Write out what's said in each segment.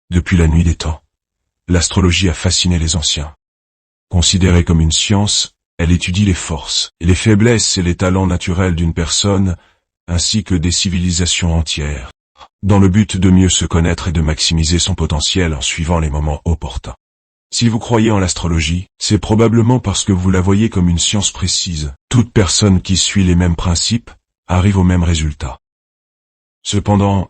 Depuis la nuit des temps, l'astrologie a fasciné les anciens. Considérée comme une science, elle étudie les forces, les faiblesses et les talents naturels d'une personne, ainsi que des civilisations entières, dans le but de mieux se connaître et de maximiser son potentiel en suivant les moments opportuns. Si vous croyez en l'astrologie, c'est probablement parce que vous la voyez comme une science précise. Toute personne qui suit les mêmes principes arrive au même résultat. Cependant,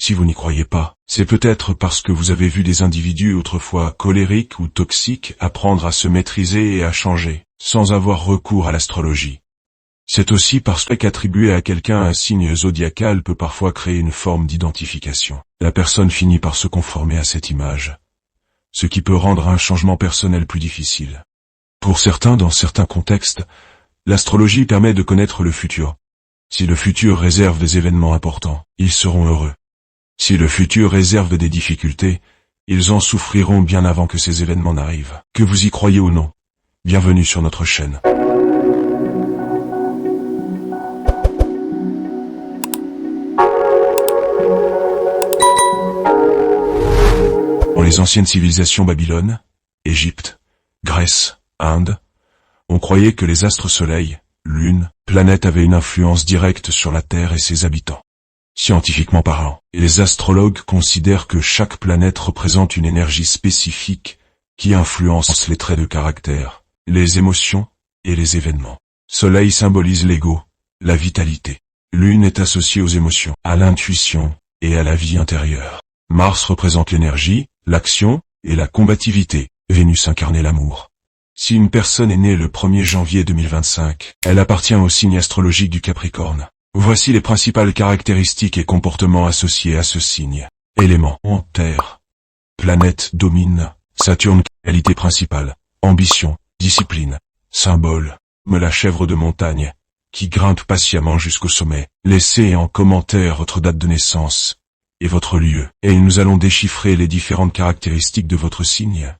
si vous n'y croyez pas, c'est peut-être parce que vous avez vu des individus autrefois colériques ou toxiques apprendre à se maîtriser et à changer, sans avoir recours à l'astrologie. C'est aussi parce qu'attribuer à quelqu'un un signe zodiacal peut parfois créer une forme d'identification. La personne finit par se conformer à cette image, ce qui peut rendre un changement personnel plus difficile. Pour certains, dans certains contextes, l'astrologie permet de connaître le futur. Si le futur réserve des événements importants, ils seront heureux. Si le futur réserve des difficultés, ils en souffriront bien avant que ces événements n'arrivent. Que vous y croyez ou non, bienvenue sur notre chaîne. Dans les anciennes civilisations Babylone, Égypte, Grèce, Inde, on croyait que les astres soleil, lune, planètes avaient une influence directe sur la Terre et ses habitants. Scientifiquement parlant, les astrologues considèrent que chaque planète représente une énergie spécifique qui influence les traits de caractère, les émotions et les événements. Soleil symbolise l'ego, la vitalité. Lune est associée aux émotions, à l'intuition et à la vie intérieure. Mars représente l'énergie, l'action et la combativité. Vénus incarnait l'amour. Si une personne est née le 1er janvier 2025, elle appartient au signe astrologique du Capricorne. Voici les principales caractéristiques et comportements associés à ce signe. Élément en terre. Planète domine. Saturne, qualité principale. Ambition, discipline. Symbole, la chèvre de montagne, qui grimpe patiemment jusqu'au sommet. Laissez en commentaire votre date de naissance et votre lieu, et nous allons déchiffrer les différentes caractéristiques de votre signe.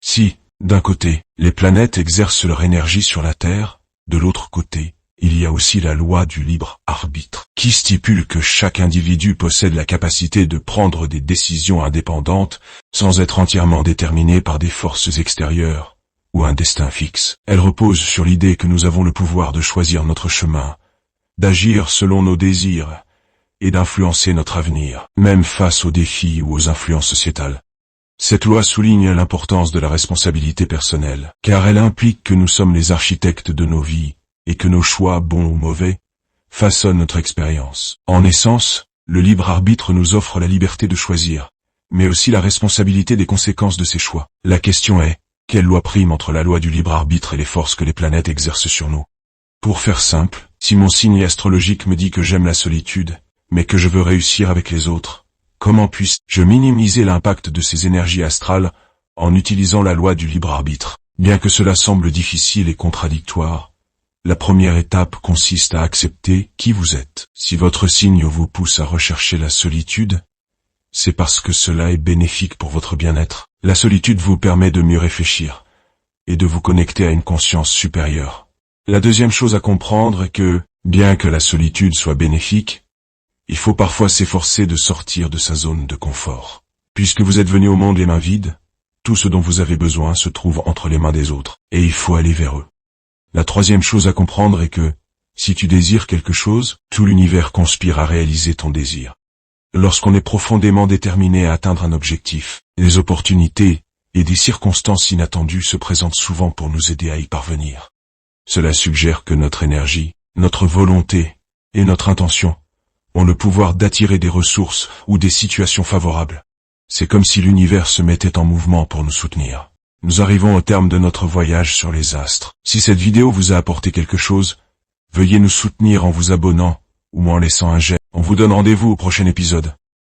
Si, d'un côté, les planètes exercent leur énergie sur la Terre, de l'autre côté, il y a aussi la loi du libre arbitre, qui stipule que chaque individu possède la capacité de prendre des décisions indépendantes, sans être entièrement déterminé par des forces extérieures, ou un destin fixe. Elle repose sur l'idée que nous avons le pouvoir de choisir notre chemin, d'agir selon nos désirs, et d'influencer notre avenir, même face aux défis ou aux influences sociétales. Cette loi souligne l'importance de la responsabilité personnelle, car elle implique que nous sommes les architectes de nos vies, et que nos choix, bons ou mauvais, façonnent notre expérience. En essence, le libre arbitre nous offre la liberté de choisir, mais aussi la responsabilité des conséquences de ces choix. La question est, quelle loi prime entre la loi du libre arbitre et les forces que les planètes exercent sur nous? Pour faire simple, si mon signe astrologique me dit que j'aime la solitude, mais que je veux réussir avec les autres, comment puis-je minimiser l'impact de ces énergies astrales en utilisant la loi du libre arbitre? Bien que cela semble difficile et contradictoire, la première étape consiste à accepter qui vous êtes. Si votre signe vous pousse à rechercher la solitude, c'est parce que cela est bénéfique pour votre bien-être. La solitude vous permet de mieux réfléchir et de vous connecter à une conscience supérieure. La deuxième chose à comprendre est que, bien que la solitude soit bénéfique, il faut parfois s'efforcer de sortir de sa zone de confort. Puisque vous êtes venu au monde les mains vides, tout ce dont vous avez besoin se trouve entre les mains des autres, et il faut aller vers eux. La troisième chose à comprendre est que, si tu désires quelque chose, tout l'univers conspire à réaliser ton désir. Lorsqu'on est profondément déterminé à atteindre un objectif, les opportunités et des circonstances inattendues se présentent souvent pour nous aider à y parvenir. Cela suggère que notre énergie, notre volonté et notre intention ont le pouvoir d'attirer des ressources ou des situations favorables. C'est comme si l'univers se mettait en mouvement pour nous soutenir. Nous arrivons au terme de notre voyage sur les astres. Si cette vidéo vous a apporté quelque chose, veuillez nous soutenir en vous abonnant ou en laissant un j'aime. On vous donne rendez-vous au prochain épisode.